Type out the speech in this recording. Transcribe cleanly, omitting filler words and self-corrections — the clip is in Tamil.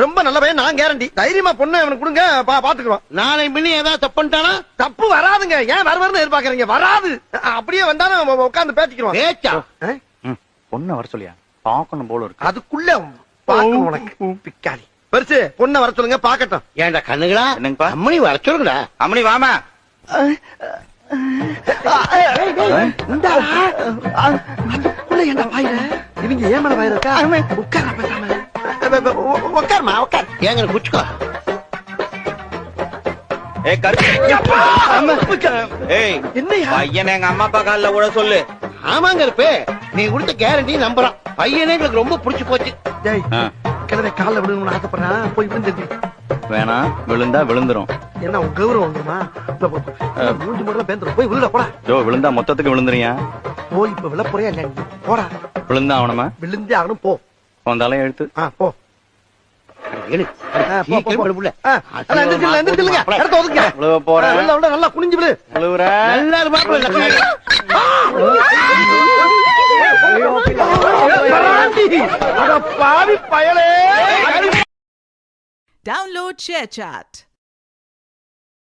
ரொம்ப நல்ல பையன், நான் கேரண்டி. தைரியமா பொண்ணு அவனுக்கு கொடுங்க, பாத்துக்குறோம். நாளை முன்ன ஏதாவது தப்பு பண்ணிட்டானா? தப்பு வராதுங்க. ஏன் வருவாருன்னு எதிர்பார்க்கறீங்க? வராது. அப்படியே வந்தாலும் உட்கார்ந்து பேசிக்கிறோம். பேச்சா? பொண்ணை வர சொல்லியா? பாக்கணும் போல இருக்கு. அதுக்குள்ள பாக்கணும் உனக்கு பிக்காளி. பெருசு பொண்ணை வர சொல்லுங்க, பாக்கட்டும். ஏன்டா கண்ணுகளா? என்னங்கப்பா? அம்மணி வர சொல்லுங்கடா. அம்மணி வாமா. என்ன பாயிர இவங்க ஏமல பாயிர இருக்கா? உட்கார பேசாம. உட்காருமா, உட்கார். ஏங்க குச்சுக்கோ. ஏய் என்னையா பையன் எங்க அம்மா அப்பா கால்ல கூட சொல்லு. ஆமாங்க இருப்பே, நீ கொடுத்த கேரண்டி நம்புறான். பையனே எங்களுக்கு ரொம்ப புடிச்சு போச்சு. டேய், கிழமை கால்ல விழுங்கணும்னு ஆசைப்படுறான், போய் விழுந்து. வேணாம், விழுந்தா விழுந்துரும். என்ன உன் கௌரவம் வந்துமா? மூஞ்சி மட்டும் பேந்துரும். போய் விழுட போடா. ஜோ, விழுந்தா மொத்தத்துக்கு விழுந்துறியா? போய் இப்ப விழ போறியா இல்ல? போடா. விழுந்தா அவனமா? விழுந்தே ஆகணும். போ. வந்தாலும் எழுத்து. போ. நல்லா குனிஞ்சு விடு. Download ShareChat.